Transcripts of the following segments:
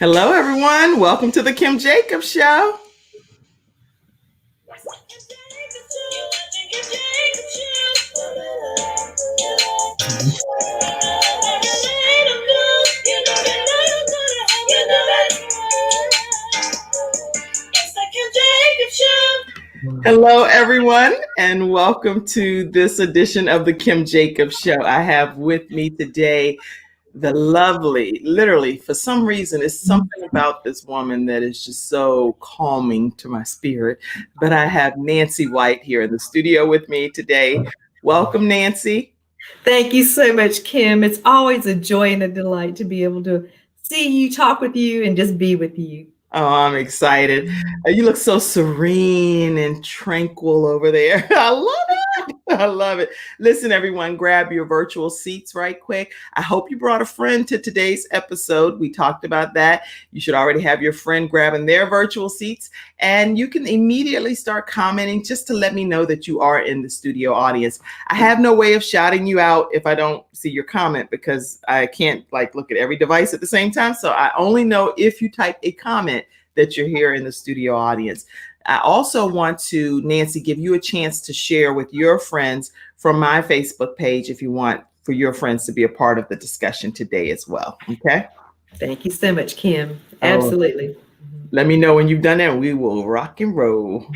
Hello, everyone. Welcome to the Kim Jacobs Show. Hello, everyone, and welcome to this edition of the Kim Jacobs Show. I have with me today the lovely, literally, for some reason, it's something about this woman that is just so calming to my spirit. But I have Nancy White here in the studio with me today. Welcome, Nancy. Thank you so much, Kim. It's always a joy and a delight to be able to see you, talk with you, and just be with you. Oh, I'm excited. You look so serene and tranquil over there. I love it. I love it. Listen, everyone, grab your virtual seats right quick. I hope you brought a friend to today's episode. We talked about that. You should already have your friend grabbing their virtual seats, and you can immediately start commenting just to let me know that you are in the studio audience. I have no way of shouting you out if I don't see your comment because I can't look at every device at the same time. So I only know if you type a comment that you're here in the studio audience. I also want to, Nancy, give you a chance to share with your friends from my Facebook page if you want for your friends to be a part of the discussion today as well. Okay? Thank you so much, Kim. Absolutely. Let me know when you've done that and we will rock and roll.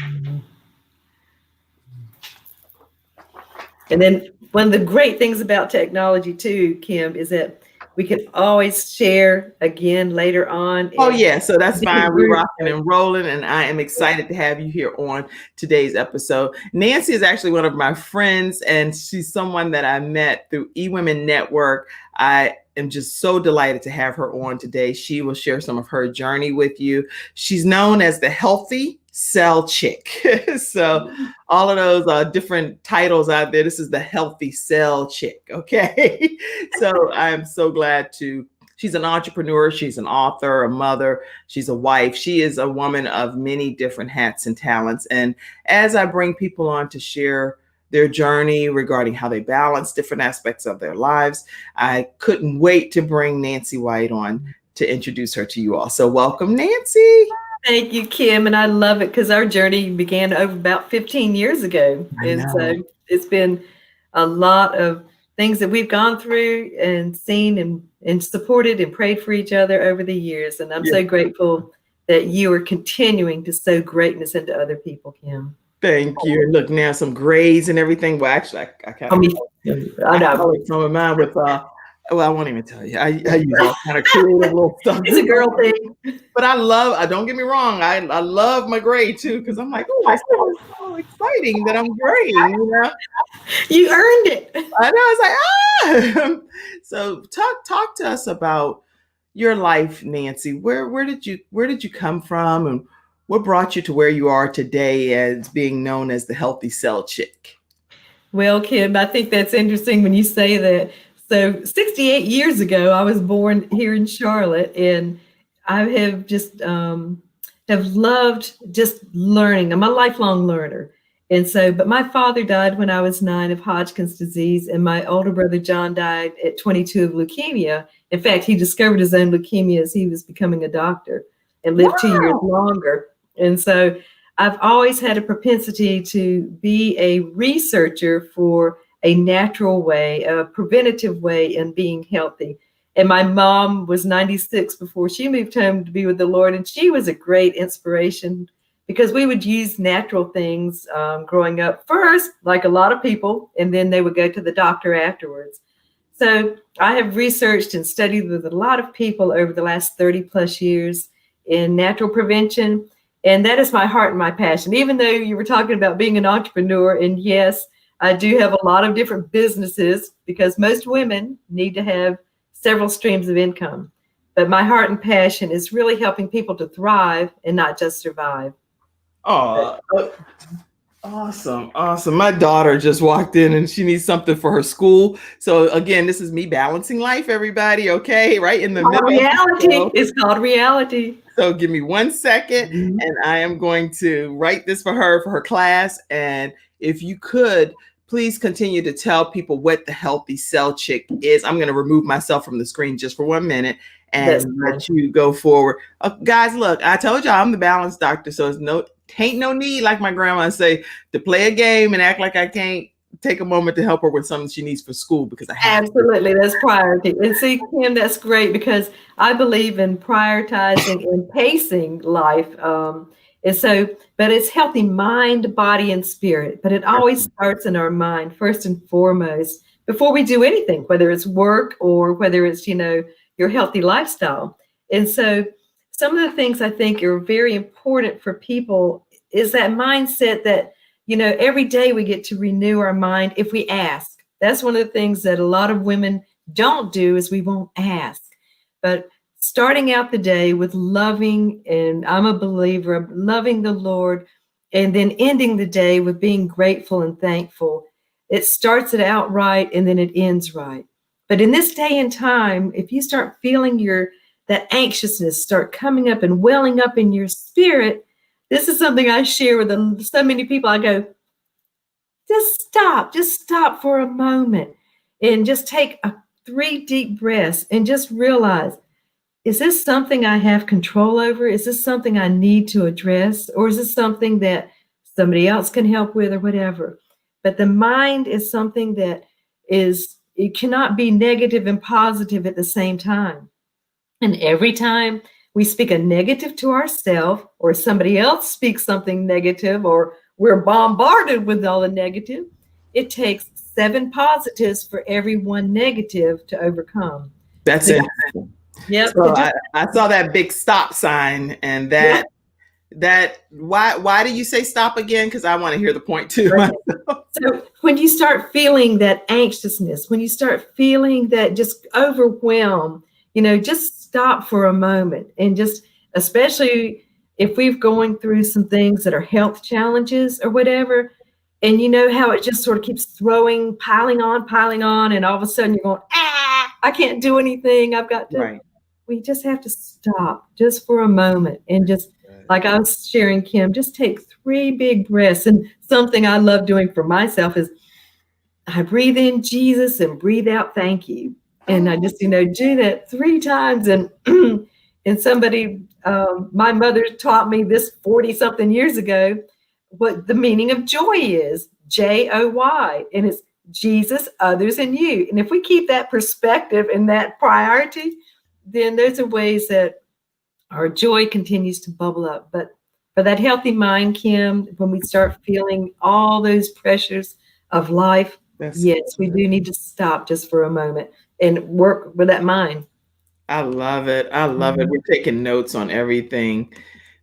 And then one of the great things about technology too, Kim, is that we can always share again later on. Oh, yeah. So that's fine. We're rocking and rolling. And I am excited to have you here on today's episode. Nancy is actually one of my friends, and she's someone that I met through eWomen Network. I am just so delighted to have her on today. She will share some of her journey with you. She's known as the Healthy Cell Chick. So all of those different titles out there, this is the Healthy Cell Chick. Okay. So I'm so glad she's an entrepreneur. She's an author, a mother. She's a wife. She is a woman of many different hats and talents. And as I bring people on to share their journey regarding how they balance different aspects of their lives, I couldn't wait to bring Nancy White on to introduce her to you all. So welcome, Nancy. Thank you, Kim. And I love it because our journey began over about 15 years ago. And so it's been a lot of things that we've gone through and seen and supported and prayed for each other over the years. And I'm so grateful that you are continuing to sow greatness into other people, Kim. Thank you. And look, now some grades and everything. Well, actually, I kind of some of mine with well, I won't even tell you. I use all kind of creative little stuff. It's a girl thing. But don't get me wrong, I love my grade too, because I'm like, oh, it's so exciting that I'm grading, you know? You earned it. I know. It's like, So talk to us about your life, Nancy. Where did you come from, and what brought you to where you are today as being known as the Healthy Cell Chick? Well, Kim, I think that's interesting when you say that. So 68 years ago, I was born here in Charlotte, and I have just have loved just learning. I'm a lifelong learner. And so, but my father died when I was 9 of Hodgkin's disease, and my older brother John died at 22 of leukemia. In fact, he discovered his own leukemia as he was becoming a doctor and lived 2 years longer. And so I've always had a propensity to be a researcher for a natural way, a preventative way in being healthy. And my mom was 96 before she moved home to be with the Lord. And she was a great inspiration because we would use natural things growing up first, like a lot of people, and then they would go to the doctor afterwards. So I have researched and studied with a lot of people over the last 30 plus years in natural prevention. And that is my heart and my passion. Even though you were talking about being an entrepreneur, and yes, I do have a lot of different businesses because most women need to have several streams of income. But my heart and passion is really helping people to thrive and not just survive. Oh, awesome. My daughter just walked in and she needs something for her school. So again, this is me balancing life, everybody. Okay, right in the middle. Reality. It's called reality. So give me 1 second and I am going to write this for her class. And if you could please continue to tell people what the Healthy Cell Chick is. I'm going to remove myself from the screen just for 1 minute and let you go forward. Guys, look, I told y'all I'm the balance doctor, so it's ain't no need, like my grandma say, to play a game and act like I can't take a moment to help her with something she needs for school, because I have absolutely to. That's priority. And see, Kim, that's great, because I believe in prioritizing and pacing life. But it's healthy mind, body, and spirit. But it always starts in our mind first and foremost before we do anything, whether it's work or whether it's, your healthy lifestyle. And so some of the things I think are very important for people is that mindset that, every day we get to renew our mind if we ask. That's one of the things that a lot of women don't do, is we won't ask. But starting out the day with loving, and I'm a believer of loving the Lord, and then ending the day with being grateful and thankful. It starts it out right, and then it ends right. But in this day and time, if you start feeling that anxiousness start coming up and welling up in your spirit, this is something I share with so many people. I go, just stop for a moment and just take 3 deep breaths and just realize, is this something I have control over? Is this something I need to address? Or is this something that somebody else can help with, or whatever? But the mind is something that it cannot be negative and positive at the same time. And every time we speak a negative to ourselves, or somebody else speaks something negative, or we're bombarded with all the negative, it takes 7 positives for every 1 negative to overcome. That's it. Yep. So I saw that big stop sign, and why do you say stop again? Because I want to hear the point too. Right. So when you start feeling that anxiousness, when you start feeling that just overwhelm, just stop for a moment, and just, especially if we're going through some things that are health challenges or whatever, and how it just sort of keeps piling on, and all of a sudden you're going, I can't do anything. I've got to. Right. We just have to stop just for a moment, and just, like I was sharing, Kim, just take 3 big breaths. And something I love doing for myself is I breathe in Jesus and breathe out thank you. And I just, do that 3 times. And and somebody, my mother taught me this 40-something years ago, what the meaning of joy is, Joy. And it's Jesus, others, and you. And if we keep that perspective and that priority, then there's ways that our joy continues to bubble up. But for that healthy mind, Kim, when we start feeling all those pressures of life, yes, we do need to stop just for a moment and work with that mind. I love it. We're taking notes on everything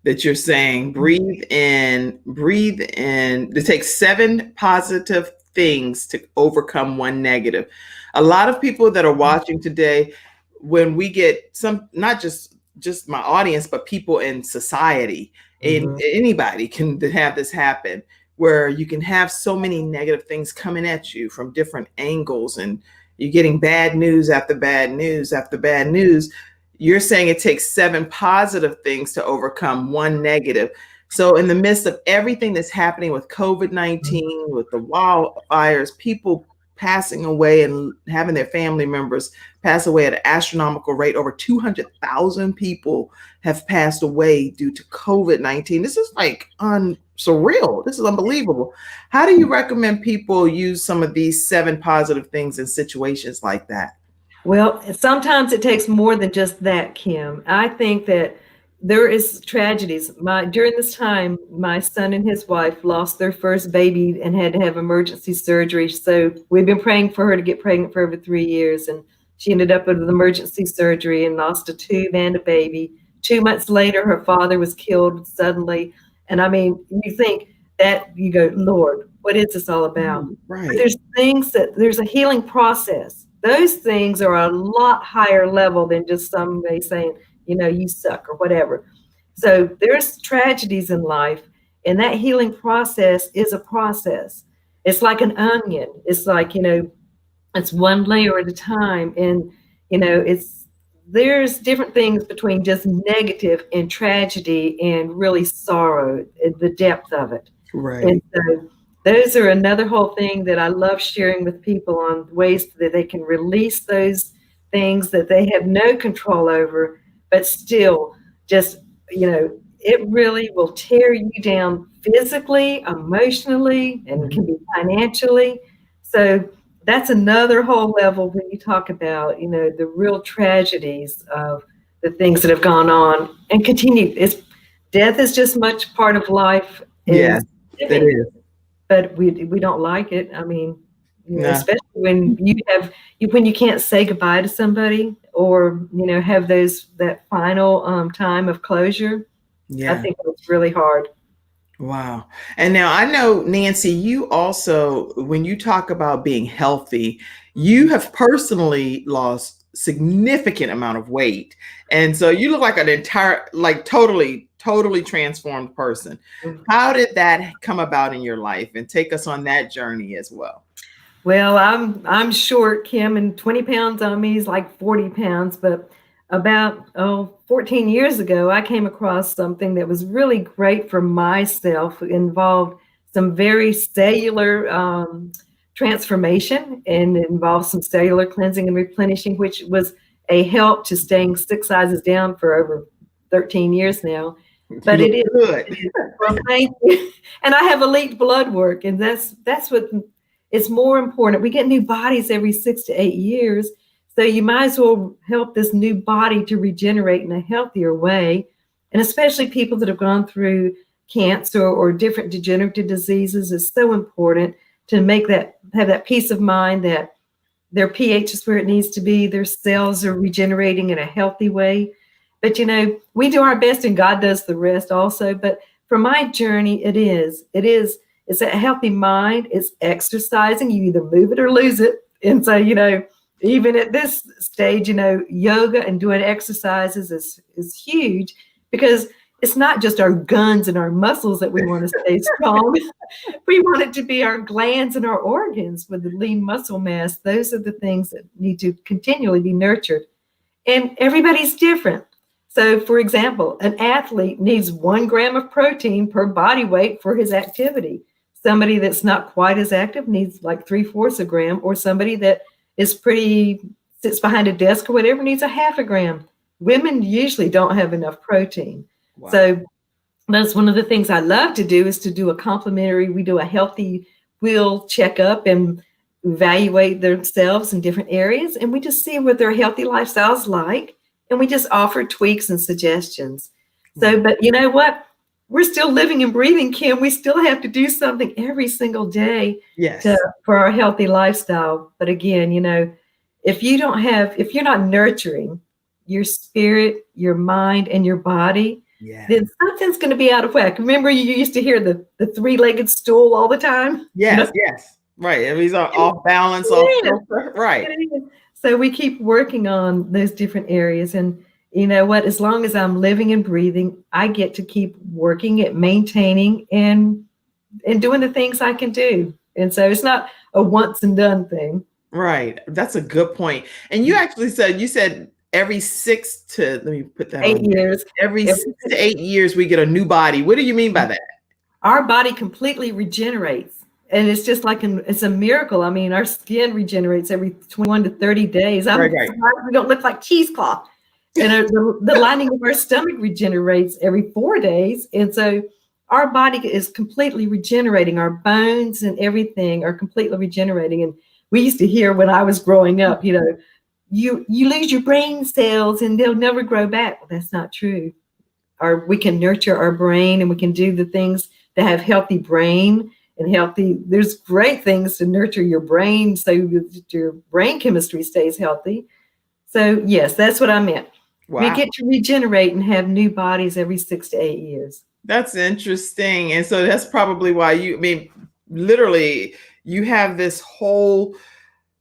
that you're saying. Breathe in. It takes 7 positive things to overcome 1 negative. A lot of people that are watching today, when we get not just my audience, but people in society, and anybody can have this happen, where you can have so many negative things coming at you from different angles, and you're getting bad news after bad news after bad news. You're saying it takes 7 positive things to overcome 1 negative. So in the midst of everything that's happening with COVID-19, with the wildfires, people passing away and having their family members pass away at an astronomical rate, over 200,000 people have passed away due to COVID-19. This is like surreal. This is unbelievable. How do you recommend people use some of these 7 positive things in situations like that? Well, sometimes it takes more than just that, Kim. I think that there is tragedies. During this time, my son and his wife lost their first baby and had to have emergency surgery. So we've been praying for her to get pregnant for over 3 years. And she ended up with emergency surgery and lost a tube and a baby. 2 months later, her father was killed suddenly. And I mean, you think that, you go, Lord, what is this all about? Right. But there's a healing process. Those things are a lot higher level than just somebody saying, you suck or whatever. So there's tragedies in life, and that healing process is a process. It's like an onion. It's like, it's 1 layer at a time. And, there's different things between just negative and tragedy and really sorrow, the depth of it. Right. And so those are another whole thing that I love sharing with people on ways that they can release those things that they have no control over, but still just, it really will tear you down physically, emotionally, and can be financially. So that's another whole level when you talk about, the real tragedies of the things that have gone on and continue. Death is just much part of life Yeah, as that living, is. but we don't like it. I mean, No. especially when when you can't say goodbye to somebody or have that final time of closure. I Yeah. think it's really hard. Wow. And now I know, Nancy, you also, when you talk about being healthy, you have personally lost significant amount of weight. And so you look like an entire, like totally transformed person. Mm. How did that come about in your life? And take us on that journey as well. Well, I'm short, Kim, and 20 pounds on me is like 40 pounds. But about 14 years ago, I came across something that was really great for myself. It involved some very cellular transformation, and it involved some cellular cleansing and replenishing, which was a help to staying 6 sizes down for over 13 years now. You But look it is. good. Well, thank you. And I have elite blood work, and that's what is more important. We get new bodies every 6 to 8 years, so you might as well help this new body to regenerate in a healthier way. And especially people that have gone through cancer or different degenerative diseases is so important to have that peace of mind that their pH is where it needs to be, their cells are regenerating in a healthy way. But we do our best and God does the rest also. But for my journey, it's a healthy mind, it's exercising. You either move it or lose it. And so, even at this stage, yoga and doing exercises is huge, because it's not just our guns and our muscles that we want to stay strong. We want it to be our glands and our organs with the lean muscle mass. Those are the things that need to continually be nurtured. And everybody's different. So, for example, an athlete needs 1 gram of protein per body weight for his activity. Somebody that's not quite as active needs like 3/4 a gram, or somebody that sits behind a desk or whatever needs a 1/2 gram. Women usually don't have enough protein. Wow. So that's one of the things I love to do, is to do we do a healthy wheel checkup and evaluate themselves in different areas. And we just see what their healthy lifestyle's like. And we just offer tweaks and suggestions. So, but you know what? We're still living and breathing, Kim. We still have to do something every single day Yes. for our healthy lifestyle. But again, if you're not nurturing your spirit, your mind, and your body, then something's going to be out of whack. Remember, you used to hear the 3-legged stool all the time? Yes, yes. Right. And he's off balance, right. So we keep working on those different areas. And you know what? As long as I'm living and breathing, I get to keep working at maintaining and doing the things I can do. And so it's not a once and done thing. Right. That's a good point. And you actually said every 8 years. Every 6 to 8 years, we get a new body. What do you mean by that? Our body completely regenerates. And it's just like it's a miracle. I mean, our skin regenerates every 21 to 30 days. Right. We don't look like cheesecloth. And the lining of our stomach regenerates every 4 days. And so our body is completely regenerating. Our bones and everything are completely regenerating. And we used to hear when I was growing up, you lose your brain cells and they'll never grow back. Well, that's not true. We can nurture our brain, and we can do the things to have healthy brain. There's great things to nurture your brain so your brain chemistry stays healthy. So yes, that's what I meant. Wow. We get to regenerate and have new bodies every 6 to 8 years. That's interesting. And so that's probably why literally you have this whole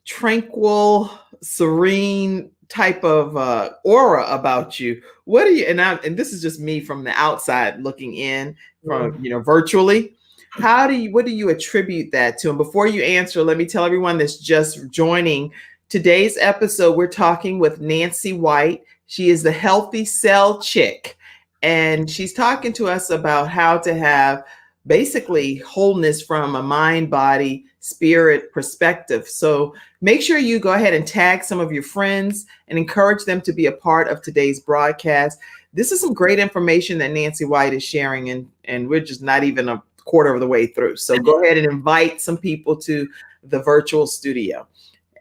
tranquil, serene type of aura about you. What do you, and this is just me from the outside looking in from, virtually. What do you attribute that to? And before you answer, let me tell everyone that's just joining today's episode, we're talking with Nancy White. She is the Healthy Cell Chick, and she's talking to us about how to have basically wholeness from a mind, body, spirit perspective. So make sure you go ahead and tag some of your friends and encourage them to be a part of today's broadcast. This is some great information that Nancy White is sharing, and we're just not even a quarter of the way through. So go ahead and invite some people to the virtual studio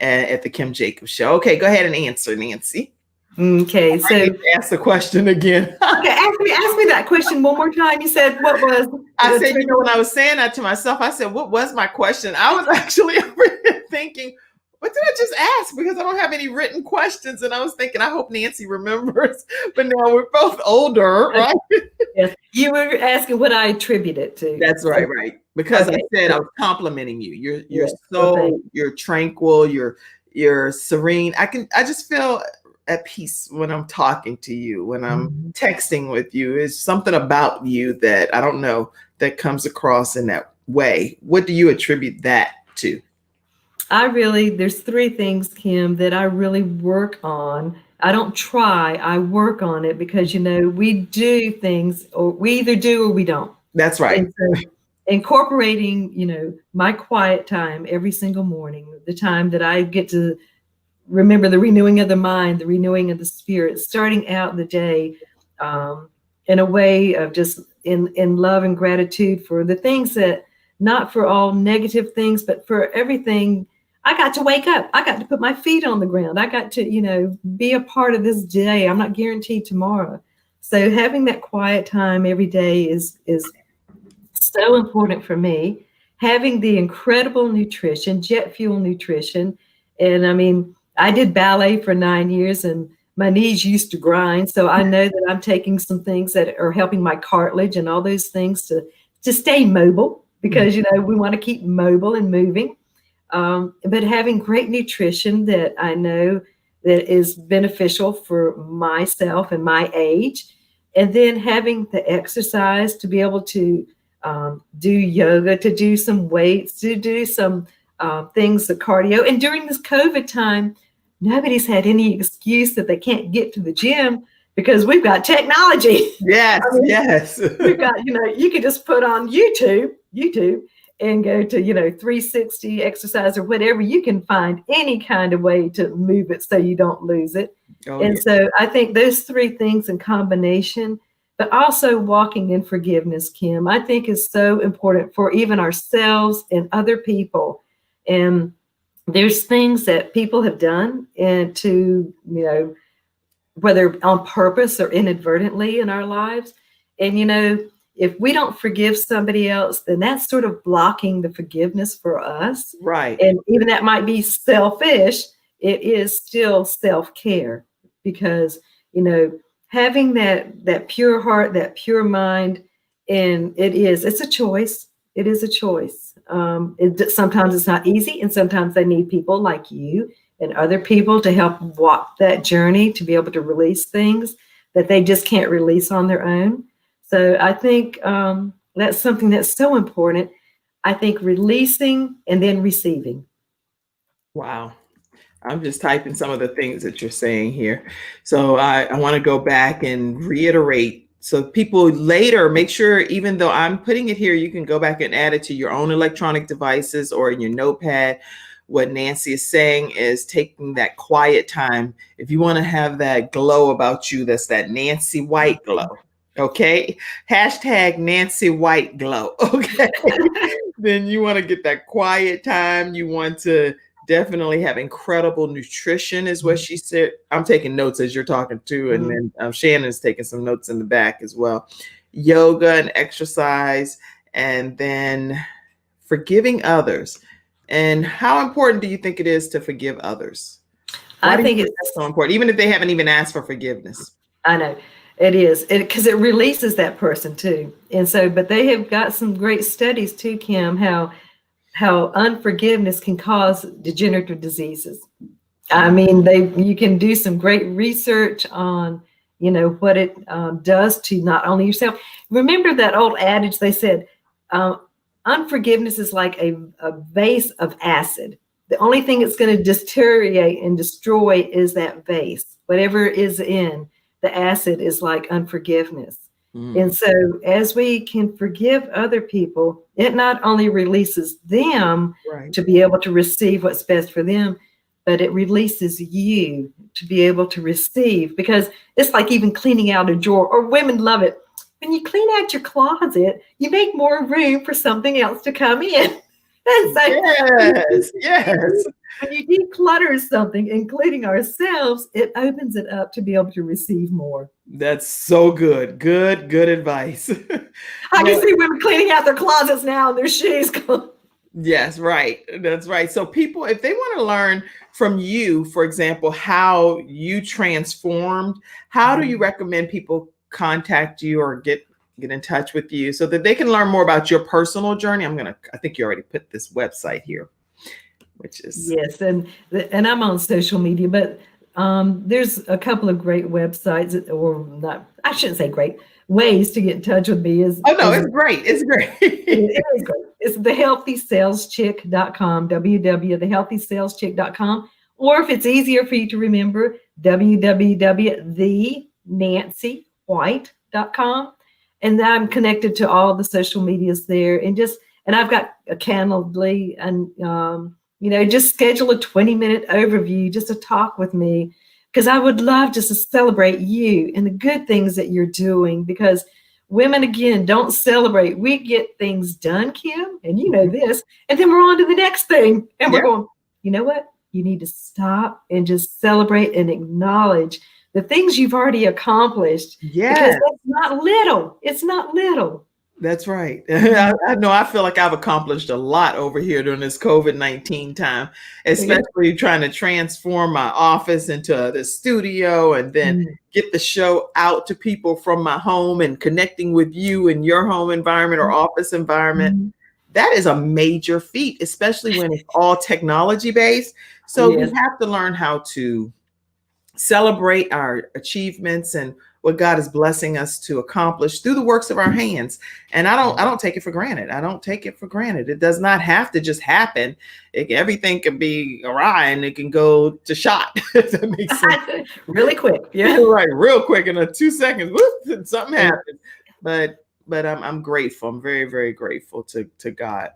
at the Kim Jacobs Show. Okay, go ahead and answer, Nancy. Okay, so ask the question again. Okay, ask me that question one more time. You said what was? I said, when I was saying that to myself, I said, what was my question? I was actually thinking, what did I just ask? Because I don't have any written questions. And I was thinking, I hope Nancy remembers. But now we're both older, right? Yes. You were asking what I attribute it to. That's right, right. Because I said I was complimenting you. You're tranquil, you're serene. I just feel at peace when I'm talking to you, when I'm texting with you. It's something about you that I don't know that comes across in that way. What do you attribute that to? There's three things, Kim, that I really work on. I don't try, I work on it because, we do things, or we either do or we don't. That's right. And so incorporating, my quiet time every single morning, the time that I get to remember the renewing of the mind, the renewing of the spirit, starting out the day in a way of just in love and gratitude for the things that, not for all negative things, but for everything. I got to wake up. I got to put my feet on the ground. I got to, be a part of this day. I'm not guaranteed tomorrow. So having that quiet time every day is so important for me. Having the incredible nutrition, jet fuel nutrition. And I mean, I did ballet for 9 years and my knees used to grind. So I know that I'm taking some things that are helping my cartilage and all those things to stay mobile, because, we want to keep mobile and moving. But having great nutrition that I know that is beneficial for myself and my age. And then having the exercise to be able to do yoga, to do some weights, to do some things, the cardio. And during this COVID time, nobody's had any excuse that they can't get to the gym because we've got technology. Yes, yes. We've got, you could just put on YouTube and go to, 360 exercise or whatever. You can find any kind of way to move it so you don't lose it. So I think those three things in combination, but also walking in forgiveness, Kim, I think is so important for even ourselves and other people. And there's things that people have done and to, whether on purpose or inadvertently in our lives. And, if we don't forgive somebody else, then that's sort of blocking the forgiveness for us. Right. And even that might be selfish, it is still self-care because, having that pure heart, that pure mind, and it's a choice. It is a choice. Sometimes it's not easy, and sometimes they need people like you and other people to help walk that journey to be able to release things that they just can't release on their own. So I think that's something that's so important. I think releasing and then receiving. Wow. I'm just typing some of the things that you're saying here. So I want to go back and reiterate. So people later, make sure, even though I'm putting it here, you can go back and add it to your own electronic devices or in your notepad. What Nancy is saying is taking that quiet time. If you want to have that glow about you, that's that Nancy White glow. Okay. Hashtag Nancy White glow. Okay. Then you want to get that quiet time. You want to definitely have incredible nutrition is what she said. I'm taking notes as you're talking too. And then Shannon's taking some notes in the back as well. Yoga and exercise, and then forgiving others. And how important do you think it is to forgive others? I think it's so important, even if they haven't even asked for forgiveness. I know. It is, because it releases that person too. And so, but they have got some great studies too, Kim, how unforgiveness can cause degenerative diseases. I mean, you can do some great research on, what it does to not only yourself. Remember that old adage, they said, unforgiveness is like a vase of acid. The only thing it's going to deteriorate and destroy is that vase. Whatever is in the acid is like unforgiveness. Mm. And so as we can forgive other people, it not only releases them Right. to be able to receive what's best for them, but it releases you to be able to receive, because it's like even cleaning out a drawer, or women love it. When you clean out your closet, you make more room for something else to come in. And so Yes, yes. when you declutter something, including ourselves, it opens it up to be able to receive more. That's so good. Good advice. I can Well, see women cleaning out their closets now and their shoes. yes, right. That's right. So people, if they want to learn from you, for example, how you transformed, how do you recommend people contact you or get in touch with you so that they can learn more about your personal journey? I think you already put this website here, which is Yes, and I'm on social media, but there's a couple of great websites, or not, I shouldn't say great, ways to get in touch with me oh no, is it's great. It's great. it is great. It's thehealthysaleschick.com, www.thehealthysaleschick.com, or if it's easier for you to remember, www.thenancyWhite.com. And I'm connected to all the social medias there, and I've got a Calendly, and just schedule a 20-minute overview just to talk with me, because I would love just to celebrate you and the good things that you're doing, because women, again, don't celebrate. We get things done, Kim, and you know this, and then we're on to the next thing. And we're going, you know what? You need to stop and just celebrate and acknowledge the things you've already accomplished. Yeah. Because that's not little. It's not little. That's right. I know I feel like I've accomplished a lot over here during this COVID-19 time, especially trying to transform my office into the studio and then get the show out to people from my home and connecting with you in your home environment or office environment. That is a major feat, especially when it's all technology based. So we have to learn how to celebrate our achievements and what God is blessing us to accomplish through the works of our hands. And I don't take it for granted. I don't take it for granted. It does not have to just happen. Everything can be awry and it can go to shot. If that makes sense. Really quick. Yeah. Right. Real quick in 2 seconds. Whoop, something happens. But I'm grateful. I'm very, very grateful to God.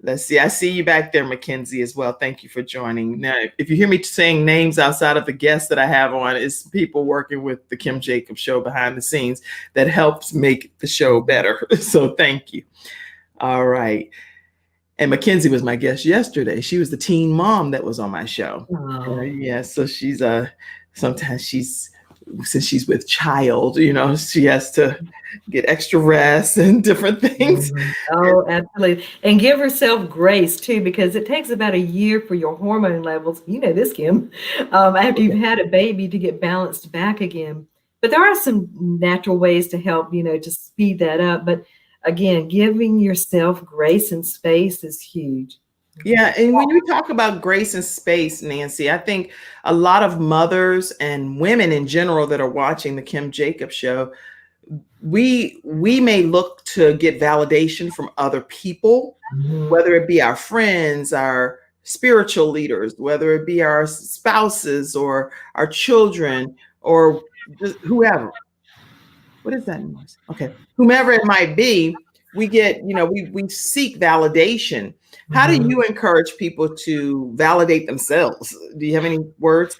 Let's see. I see you back there, Mackenzie, as well. Thank you for joining. Now, if you hear me saying names outside of the guests that I have on, it's people working with the Kim Jacobs Show behind the scenes that helps make the show better. So thank you. All right. And Mackenzie was my guest yesterday. She was the teen mom that was on my show. Yeah. So she's sometimes since she's with child, she has to get extra rest and different things. Oh, absolutely. And give herself grace too, because it takes about a year for your hormone levels, you know this, Kim, after you've had a baby, to get balanced back again. But there are some natural ways to help, to speed that up. But again, giving yourself grace and space is huge. Yeah. And when you talk about grace and space, Nancy, I think a lot of mothers and women in general that are watching the Kim Jacobs Show, we may look to get validation from other people, whether it be our friends, our spiritual leaders, whether it be our spouses or our children or just whoever. What is that noise? Okay. Whomever it might be, we get, we seek validation. How do you encourage people to validate themselves? Do you have any words?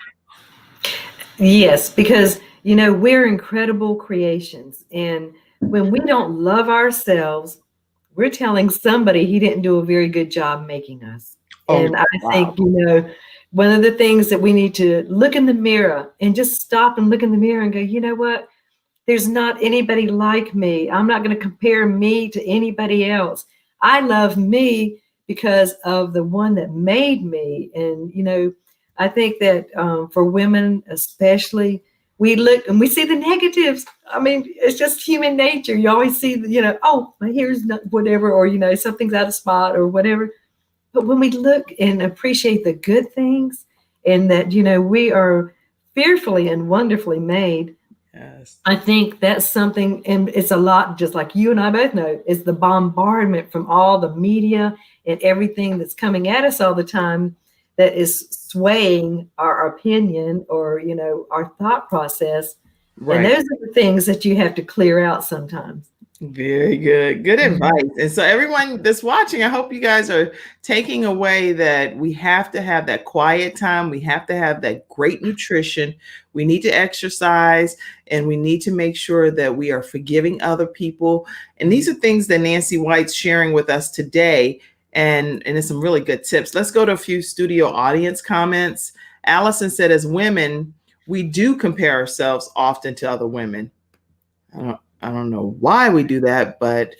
Yes, because, we're incredible creations. And when we don't love ourselves, we're telling somebody he didn't do a very good job making us. And I think, one of the things that we need to look in the mirror and just stop and look in the mirror and go, you know what? There's not anybody like me. I'm not going to compare me to anybody else. I love me because of the one that made me. And, I think that for women especially, we look and we see the negatives. I mean, it's just human nature. You always see, oh, here's whatever, or, something's out of spot or whatever. But when we look and appreciate the good things and that, we are fearfully and wonderfully made, yes, I think that's something, and it's a lot, just like you and I both know, is the bombardment from all the media and everything that's coming at us all the time that is swaying our opinion or, our thought process. And Right. those are the things that you have to clear out sometimes. Very good. Good Mhm. advice. And so, everyone that's watching, I hope you guys are taking away that we have to have that quiet time. We have to have that great nutrition. We need to exercise, and we need to make sure that we are forgiving other people. And these are things that Nancy White's sharing with us today. And it's some really good tips. Let's go to a few studio audience comments. Allison said, as women, we do compare ourselves often to other women. I don't know why we do that, but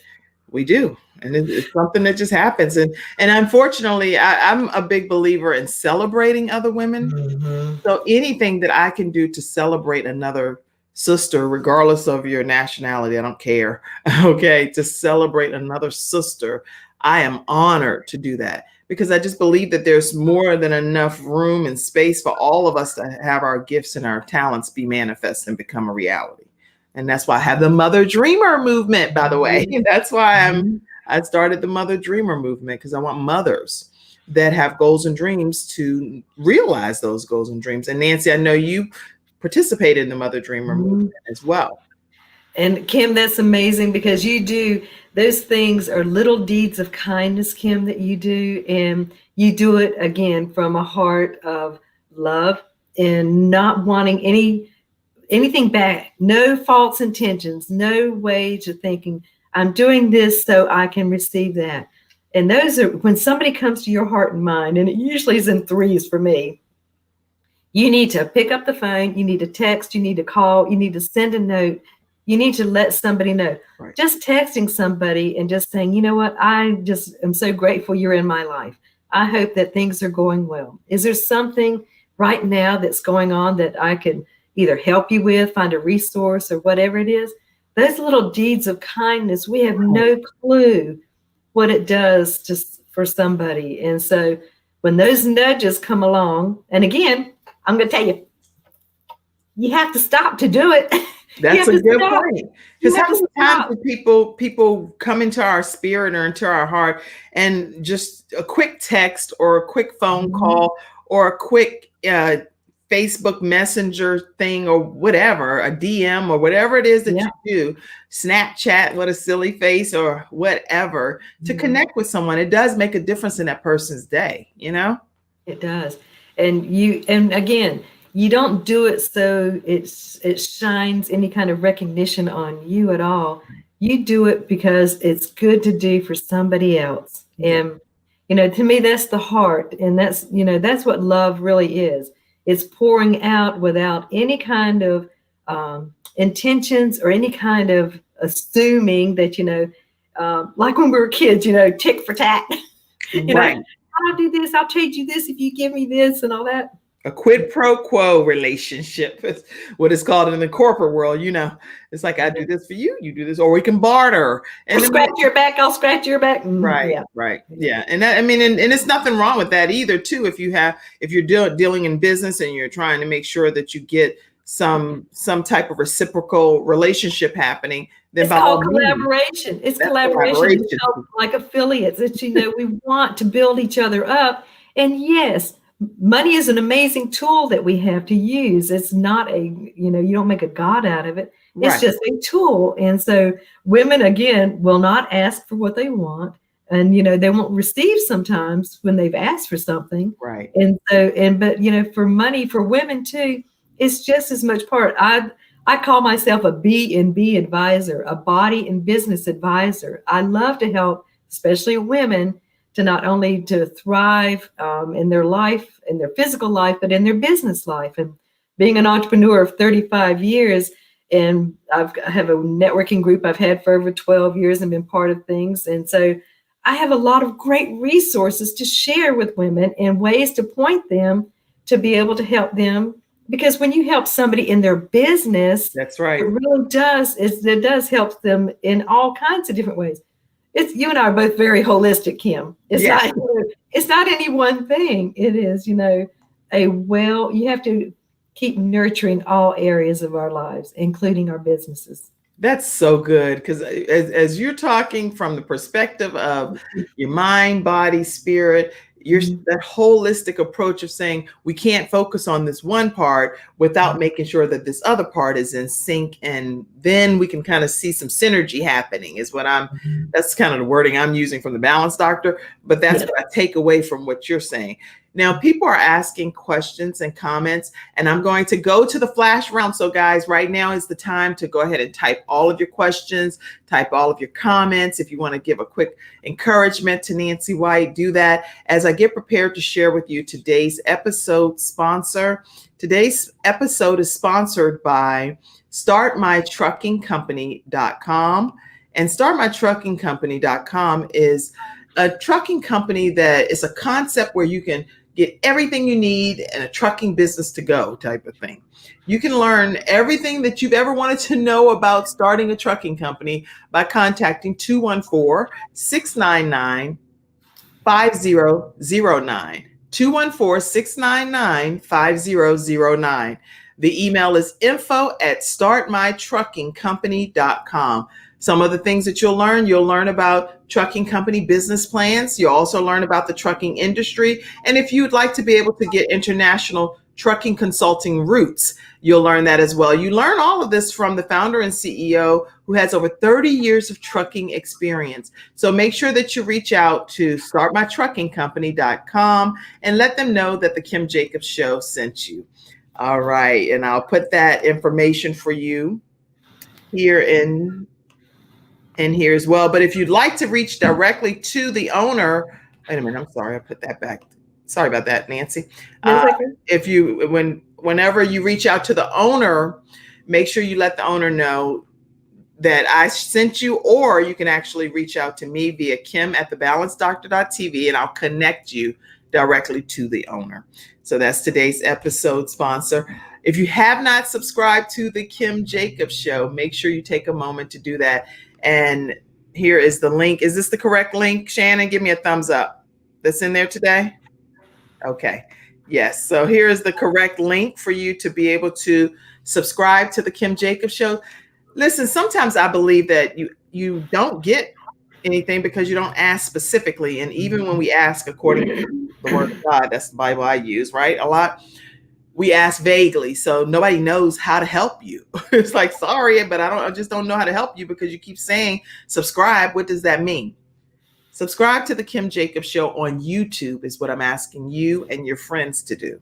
we do. And it's something that just happens. And unfortunately, I'm a big believer in celebrating other women. Mhm. So anything that I can do to celebrate another sister, regardless of your nationality, I don't care. Okay, to celebrate another sister, I am honored to do that because I just believe that there's more than enough room and space for all of us to have our gifts and our talents be manifest and become a reality. And that's why I have the Mother Dreamer movement, by the way. That's why Mhm. I started the Mother Dreamer movement, because I want mothers that have goals and dreams to realize those goals and dreams. And Nancy, I know you participated in the Mother Dreamer movement Mhm. as well. And Kim, that's amazing because you do those things are little deeds of kindness, Kim, that you do. And you do it again from a heart of love and not wanting anything back, no false intentions, no way to thinking, I'm doing this so I can receive that. And those are when somebody comes to your heart and mind, and it usually is in threes for me. You need to pick up the phone, you need to text, you need to call, you need to send a note, you need to let somebody know. Right. Just texting somebody and just saying, you know what, I just am so grateful you're in my life. I hope that things are going well. Is there something right now that's going on that I could either help you with, find a resource, or whatever it is? Those little deeds of kindness, we have no clue what it does for somebody. And so when those nudges come along, and again, I'm going to tell you, you have to stop to do it. You That's have a to good stop. point. You Because how have to many times stop. do people come into our spirit or into our heart, and just a quick text or a quick phone Mhm. call or a quick Facebook Messenger thing or whatever, a DM or whatever it is that Yeah. you do, Snapchat, what a silly face or whatever, to Mhm. connect with someone, it does make a difference in that person's day, you know? It does. And again, you don't do it so it shines any kind of recognition on you at all. You do it because it's good to do for somebody else. Yeah. And to me, that's the heart. And that's what love really is. It's pouring out without any kind of intentions or any kind of assuming that, like when we were kids, tick for tat. Right. I'll do this, I'll trade you this if you give me this and all that. A quid pro quo relationship is what it's called in the corporate world. It's like, I do this for you, you do this, or we can barter. Or And I mean, scratch your back, I'll scratch your back. right, Yeah. right, yeah. And that, I mean, and it's nothing wrong with that either, too. If you're dealing in business and you're trying to make sure that you get some type of reciprocal relationship happening, then It's by all called means, collaboration. It's that's collaboration. It's collaboration. called like affiliates that we want to build each other up. And yes, money is an amazing tool that we have to use. It's not you don't make a god out of it. It's Right, just a tool. And so women again will not ask for what they want. And they won't receive sometimes when they've asked for something. right. And so but for money for women too, it's just as much part. I call myself a B&B advisor, a body and business advisor. I love to help, especially women, to not only to thrive in their life, in their physical life, but in their business life. And being an entrepreneur of 35 years, and I have a networking group I've had for over 12 years and been part of things. And so I have a lot of great resources to share with women and ways to point them to be able to help them, because when you help somebody in their business, That's it right. really does help them in all kinds of different ways. It's you and I are both very holistic, Kim. It's Yes. not it's not any one thing. It is, you have to keep nurturing all areas of our lives, including our businesses. That's so good, because as you're talking from the perspective of your mind, body, spirit, That holistic approach of saying we can't focus on this one part without making sure that this other part is in sync, and then we can kind of see some synergy happening is what that's kind of the wording I'm using from the Balance Doctor, but that's what I take away from what you're saying. Now, people are asking questions and comments, and I'm going to go to the flash round. So guys, right now is the time to go ahead and type all of your questions, type all of your comments. If you want to give a quick encouragement to Nancy White, do that as I get prepared to share with you today's episode sponsor. Today's episode is sponsored by StartMyTruckingCompany.com. And StartMyTruckingCompany.com is a trucking company that is a concept where you can get everything you need in a trucking business to go type of thing. You can learn everything that you've ever wanted to know about starting a trucking company by contacting 214-699-5009. 214-699-5009. The email is info@startmytruckingcompany.com. Some of the things that you'll learn about trucking company business plans. You'll also learn about the trucking industry. And if you'd like to be able to get international trucking consulting routes, you'll learn that as well. You learn all of this from the founder and CEO who has over 30 years of trucking experience. So make sure that you reach out to startmytruckingcompany.com and let them know that the Kim Jacobs Show sent you. All right. And I'll put that information for you here in here as well. But if you'd like to reach directly to the owner, wait a minute, I'm sorry, I put that back. Sorry about that, Nancy. Whenever you reach out to the owner, make sure you let the owner know that I sent you, or you can actually reach out to me via kim@thebalancedoctor.tv and I'll connect you directly to the owner. So that's today's episode sponsor. If you have not subscribed to the Kim Jacobs Show, make sure you take a moment to do that. And here is the link. Is this the correct link? Shannon, give me a thumbs up. That's in there today? Okay. Yes. So here is the correct link for you to be able to subscribe to the Kim Jacobs Show. Listen, sometimes I believe that you don't get anything because you don't ask specifically. And even when we ask according to the Word of God, that's the Bible I use, right? A lot. We ask vaguely, so nobody knows how to help you. It's like, sorry, but I just don't know how to help you because you keep saying subscribe. What does that mean? Subscribe to the Kim Jacobs Show on YouTube is what I'm asking you and your friends to do.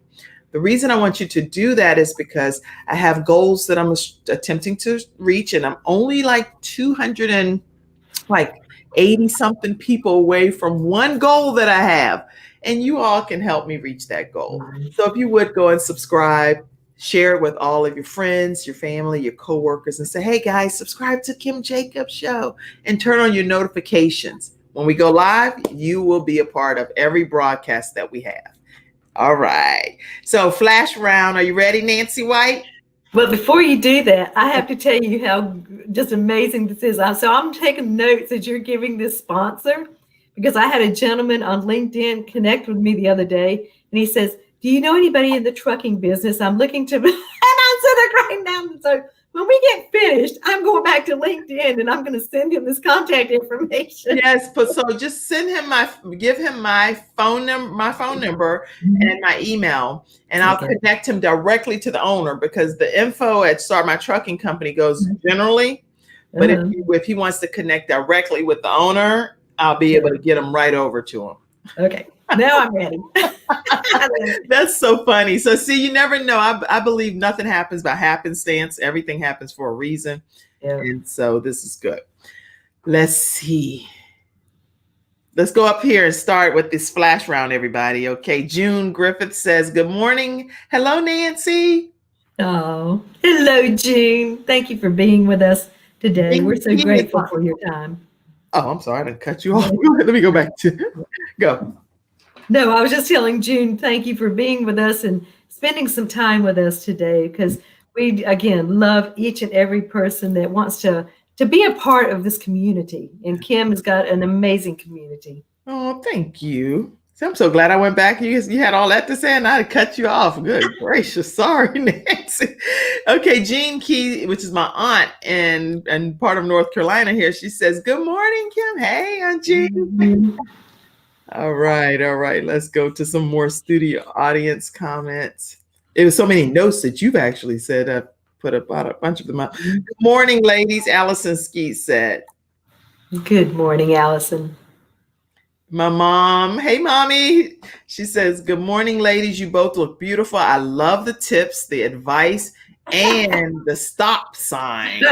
The reason I want you to do that is because I have goals that I'm attempting to reach, and I'm only like 280 something people away from one goal that I have. And you all can help me reach that goal. So if you would go and subscribe, share it with all of your friends, your family, your coworkers, and say, hey guys, subscribe to Kim Jacobs Show and turn on your notifications. When we go live, you will be a part of every broadcast that we have. All right. So flash round. Are you ready, Nancy White? Well, before you do that, I have to tell you how just amazing this is. So I'm taking notes as you're giving this sponsor, because I had a gentleman on LinkedIn connect with me the other day, and he says, do you know anybody in the trucking business? I'm looking to, and I'm sitting right now. So when we get finished, I'm going back to LinkedIn and I'm going to send him this contact information. Yes, but so just give him my phone number and my email, and I'll connect him directly to the owner, because the info at Start My Trucking Company goes generally, but if he wants to connect directly with the owner, I'll be able to get them right over to him. Okay. Now I'm ready. That's so funny. So see, you never know. I believe nothing happens by happenstance. Everything happens for a reason. Yeah. And so this is good. Let's see. Let's go up here and start with this flash round, everybody. Okay. June Griffith says, good morning. Hello, Nancy. Oh, hello, June. Thank you for being with us today. We're so grateful for your time. Oh, I'm sorry. I didn't cut you off. Let me go back to go. No, I was just telling June, thank you for being with us and spending some time with us today, because we, again, love each and every person that wants to be a part of this community. And Kim has got an amazing community. Oh, thank you. I'm so glad I went back. You had all that to say and I cut you off. Good gracious. Sorry, Nancy. Okay, Jean Key, which is my aunt and part of North Carolina here, she says, good morning, Kim. Hey, Aunt Jean. All right, all right. Let's go to some more studio audience comments. It was so many notes that you've actually said. I put about a bunch of them up. Good morning, ladies. Allison Skeet said. Good morning, Allison. My mom, hey mommy. She says, good morning, ladies. You both look beautiful. I love the tips, the advice, and the stop sign.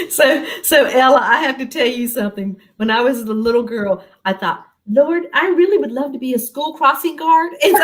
So Ella, I have to tell you something. When I was a little girl, I thought, Lord, I really would love to be a school crossing guard. And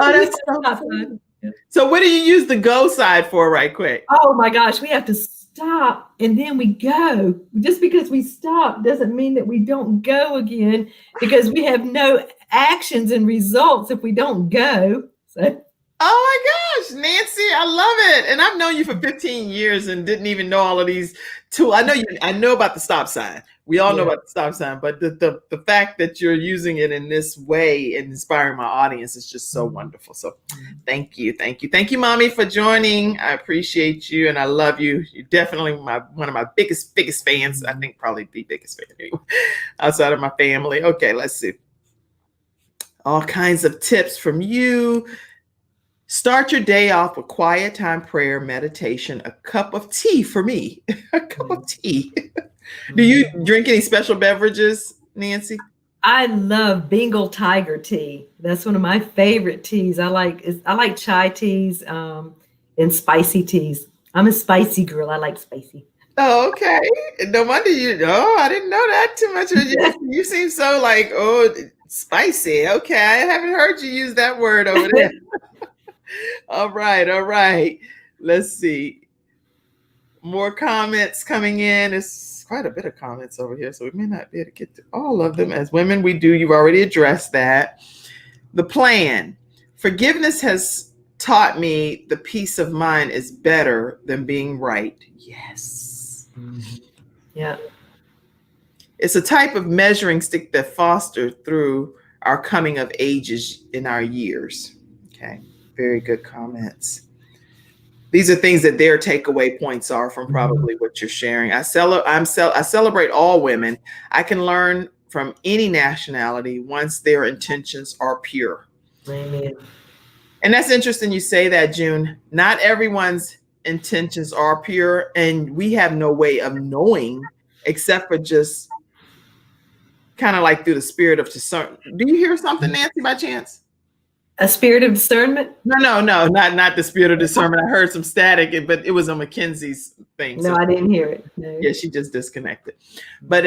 Oh, that's so fun. So what do you use the go side for right quick? Oh my gosh, we have to stop and then we go. Just because we stop doesn't mean that we don't go again, because we have no actions and results if we don't go. So. Oh my gosh, Nancy, I love it. And I've known you for 15 years and didn't even know all of these tools. I know about the stop sign. We all know about the stop sign, but the fact that you're using it in this way and inspiring my audience is just so wonderful. So thank you. Thank you. Thank you, mommy, for joining. I appreciate you and I love you. You're definitely one of my biggest fans. I think probably the biggest fan anyway, outside of my family. Okay, let's see. All kinds of tips from you. Start your day off with quiet time, prayer, meditation, a cup of tea for me. A cup of tea. Do you drink any special beverages, Nancy? I love Bengal Tiger tea. That's one of my favorite teas. I like chai teas and spicy teas. I'm a spicy girl. I like spicy. Oh, okay. No wonder you. Oh, I didn't know that too much. You seem so like, oh, spicy. Okay, I haven't heard you use that word over there. All right. Let's see. More comments coming in. It's quite a bit of comments over here, so we may not be able to get to all of them. As women, we do. You've already addressed that. The plan. Forgiveness has taught me the peace of mind is better than being right. Yes. Yeah. It's a type of measuring stick that fostered through our coming of ages in our years. Okay. Very good comments. These are things that their takeaway points are from probably what you're sharing. I celebrate all women. I can learn from any nationality once their intentions are pure. Amen. And that's interesting you say that, June. Not everyone's intentions are pure, and we have no way of knowing except for just kind of like through the spirit of discernment. Do you hear something, Nancy, by chance? A spirit of discernment? No, not the spirit of discernment. I heard some static, but it was on Mackenzie's thing. No, I didn't hear it. No. Yeah, she just disconnected. But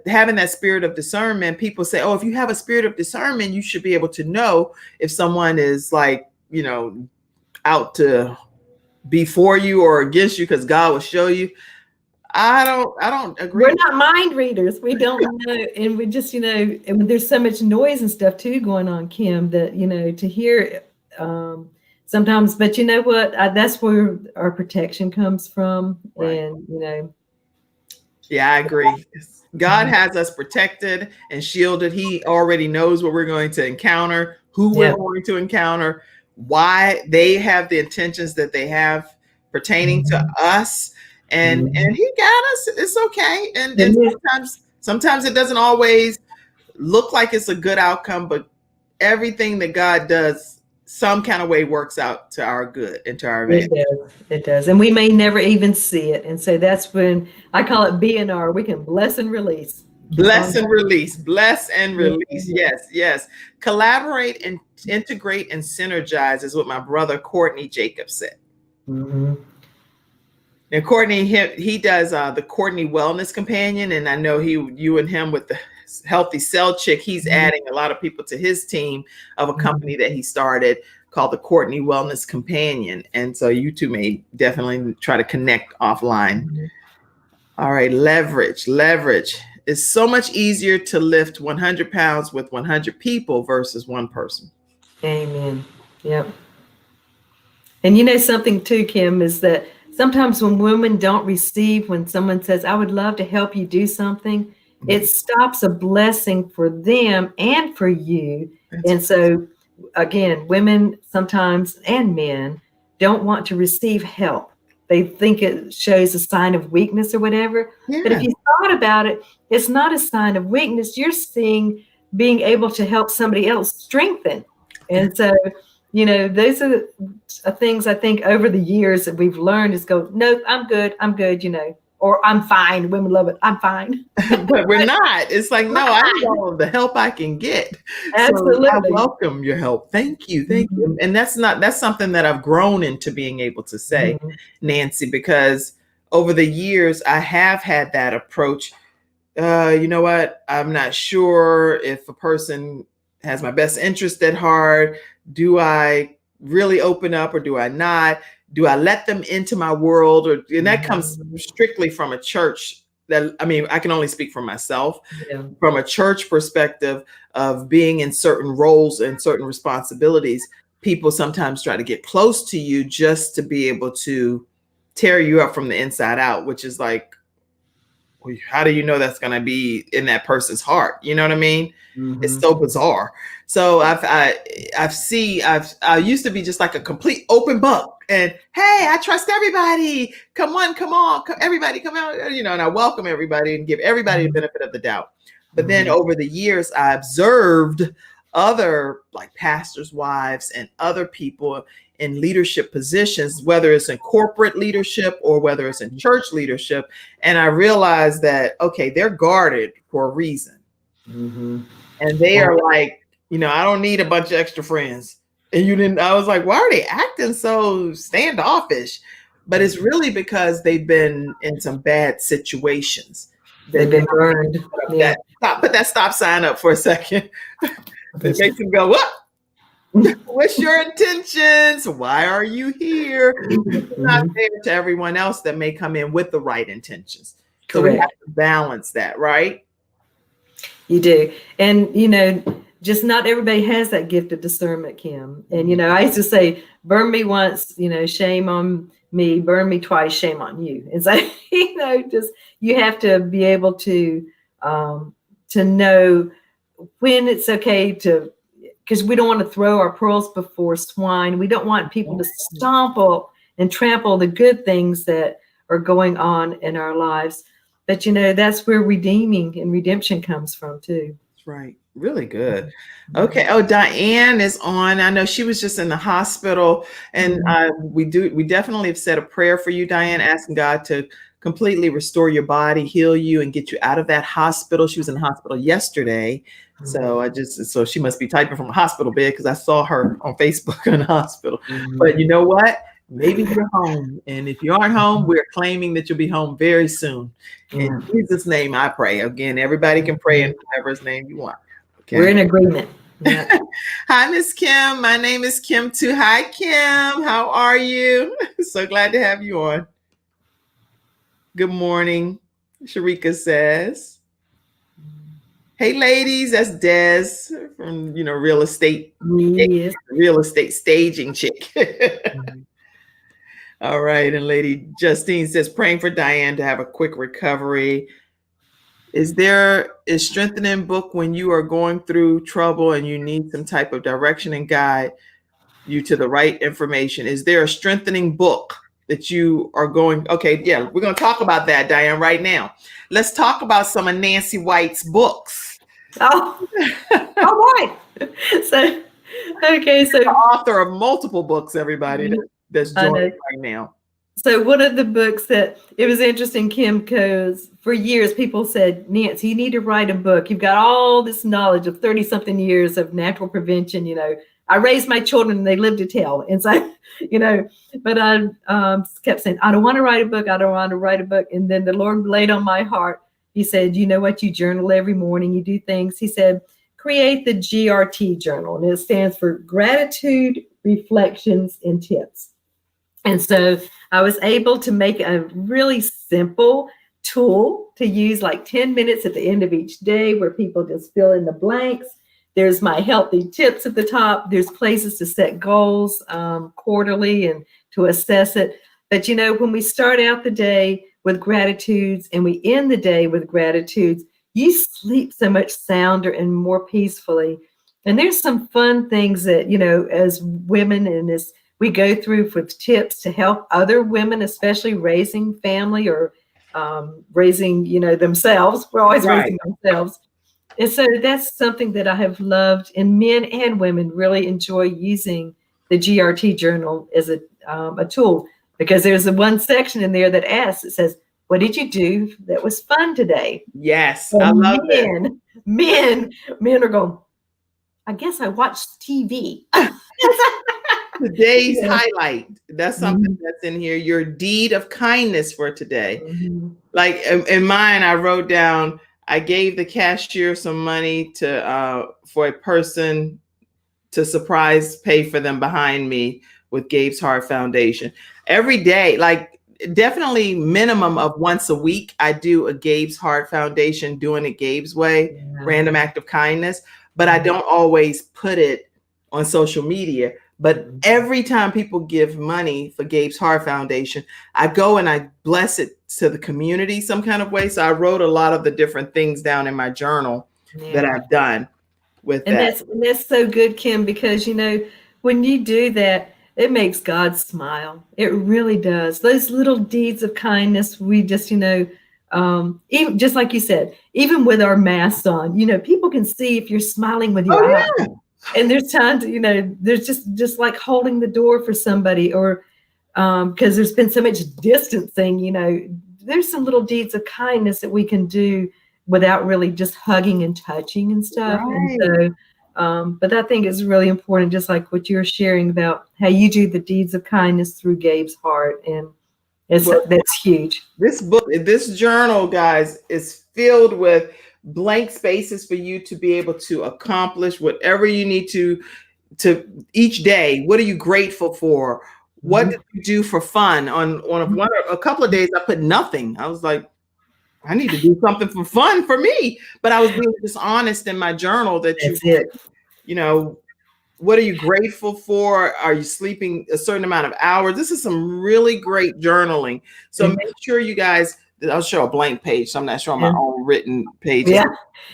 having that spirit of discernment, people say, oh, if you have a spirit of discernment, you should be able to know if someone is like, out to be for you or against you, because God will show you. I don't agree. We're not mind readers. We don't know. And we just, and there's so much noise and stuff too going on, Kim, that, to hear sometimes, but you know what? That's where our protection comes from. Right. And, Yeah, I agree. God has us protected and shielded. He already knows what we're going to encounter, who we're going to encounter, why they have the intentions that they have pertaining to us. And he got us. It's okay. And sometimes it doesn't always look like it's a good outcome, but everything that God does some kind of way works out to our good and to our advantage. It does. And we may never even see it. And so that's when I call it BNR. We can bless and release. Bless and release. Bless and release. Yes. Collaborate and integrate and synergize is what my brother Courtney Jacobs said. Mm-hmm. And Courtney, he does the Courtney Wellness Companion, and I know you and him with the Healthy Cell Chick, he's adding a lot of people to his team of a company that he started called the Courtney Wellness Companion. And so you two may definitely try to connect offline. All right, leverage. It's so much easier to lift 100 pounds with 100 people versus one person. Amen. Yep. And something too, Kim, is that sometimes when women don't receive, when someone says, I would love to help you do something, it stops a blessing for them and for you. And so, again, women sometimes and men don't want to receive help. they think it shows a sign of weakness or whatever. But if Yeah. you thought about it, it's not a sign of weakness. You're seeing being able to help somebody else strengthen. And so, those are the things I think over the years that we've learned is go, no, I'm good, or I'm fine. Women love it. I'm fine. But we're not. It's like, no, I need all of the help I can get. Absolutely. So I welcome your help. Thank you. Thank you. And that's something that I've grown into being able to say, Nancy, because over the years I have had that approach. You know what? I'm not sure if a person has my best interest at heart. Do I really open up or do I not? Do I let them into my world? And that comes strictly from a church. I can only speak for myself. Yeah. From a church perspective of being in certain roles and certain responsibilities, people sometimes try to get close to you just to be able to tear you up from the inside out, which is like, well, how do you know that's going to be in that person's heart? You know what I mean? It's so bizarre. So I used to be just like a complete open book, and hey, I trust everybody. Come on, everybody, come out. And I welcome everybody and give everybody the benefit of the doubt. But then over the years, I observed other like pastors' wives and other people in leadership positions, whether it's in corporate leadership or whether it's in church leadership. And I realized that, okay, they're guarded for a reason. And they are like, I don't need a bunch of extra friends. And I was like, why are they acting so standoffish? But it's really because they've been in some bad situations. They've been burned. Put that stop sign up for a second. It makes them go, what? What's your intentions? Why are you here? It's not fair to everyone else that may come in with the right intentions. So we have to balance that, right? You do. And, just not everybody has that gift of discernment, Kim. And, I used to say, burn me once, shame on me, burn me twice, shame on you. And so, just you have to be able to know when it's okay because we don't want to throw our pearls before swine. We don't want people to stomp and trample the good things that are going on in our lives. But, that's where redeeming and redemption comes from, too. That's right. Really good. Okay. Oh, Diane is on. I know she was just in the hospital, and we definitely have said a prayer for you, Diane, asking God to completely restore your body, heal you, and get you out of that hospital. She was in the hospital yesterday. So so she must be typing from a hospital bed because I saw her on Facebook in the hospital. But you know what? Maybe you're home. And if you aren't home, we're claiming that you'll be home very soon. In Jesus' name, I pray. Again, everybody can pray in whoever's name you want. Okay. We're in agreement. Yeah. Hi, Miss Kim. My name is Kim too. Hi, Kim. How are you? So glad to have you on. Good morning, Sharika says. Hey, ladies, that's Des from real estate. Yes. Real estate staging chick. All right, and Lady Justine says praying for Diane to have a quick recovery. Is there a strengthening book when you are going through trouble and you need some type of direction and guide you to the right information? Is there a strengthening book that you are going? Okay, yeah, we're going to talk about that, Diane, right now. Let's talk about some of Nancy White's books. Oh, all right. So the author of multiple books, everybody that's joining right now. So one of the books that it was interesting, Kim, because for years people said, Nancy, you need to write a book. You've got all this knowledge of 30-something years of natural prevention. I raised my children and they live to tell. And so, but I kept saying, I don't want to write a book. I don't want to write a book. And then the Lord laid on my heart. He said, you know what? You journal every morning. You do things. He said, create the GRT journal. And it stands for Gratitude, Reflections, and Tips. And so I was able to make a really simple tool to use like 10 minutes at the end of each day where people just fill in the blanks. There's my healthy tips at the top. There's places to set goals quarterly and to assess it. But, when we start out the day with gratitudes and we end the day with gratitudes, you sleep so much sounder and more peacefully. And there's some fun things that, as women and as we go through with tips to help other women, especially raising family or raising, themselves. We're always Right. raising ourselves. And so that's something that I have loved, and men and women really enjoy using the GRT journal as a tool, because there's a one section in there that asks, it says, what did you do that was fun today? Yes, So I love it. Men are going, I guess I watched TV. Today's Yeah. highlight. That's something that's in here. Your deed of kindness for today. Mm-hmm. Like in mine, I wrote down, I gave the cashier some money to for a person to surprise pay for them behind me with Gabe's Heart Foundation. Every day, like definitely minimum of once a week, I do a Gabe's Heart Foundation, doing it Gabe's way, random act of kindness. But I don't always put it on social media. But every time people give money for Gabe's Heart Foundation, I go and I bless it to the community some kind of way. So I wrote a lot of the different things down in my journal that I've done with that. And that's so good, Kim, because when you do that, it makes God smile. It really does. Those little deeds of kindness, we just, even just like you said, even with our masks on, people can see if you're smiling with your eyes. Yeah. And there's times, there's just like holding the door for somebody, or because there's been so much distancing, there's some little deeds of kindness that we can do without really just hugging and touching and stuff. Right. And so, but I think it's really important, just like what you're sharing about how you do the deeds of kindness through Gabe's Heart. And that's huge. This book, this journal, guys, is filled with blank spaces for you to be able to accomplish whatever you need to each day. What are you grateful for? What did you do for fun? On a couple of days, I put nothing. I was like, I need to do something for fun for me. But I was being just honest in my journal that what are you grateful for? Are you sleeping a certain amount of hours? This is some really great journaling. So make sure you guys, I'll show a blank page. So I'm not showing my own written pages. Yeah.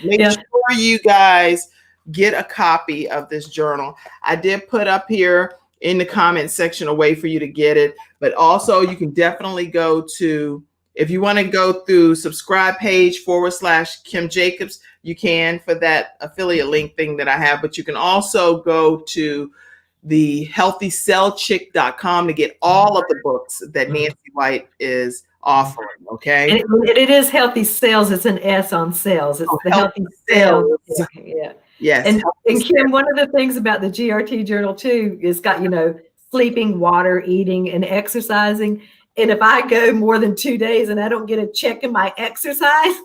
Make sure you guys get a copy of this journal. I did put up here in the comment section a way for you to get it, but also you can definitely go to, if you want to go through subscribe page /Kim Jacobs, you can, for that affiliate link thing that I have, but you can also go to the healthycellchick.com to get all of the books that Nancy White is offering. Okay. And it is Healthy Cells. It's an S on cells. It's the Healthy Cells. Yeah. Yes. And Kim, one of the things about the GRT journal too is got, sleeping, water, eating, and exercising. And if I go more than 2 days and I don't get a check in my exercise,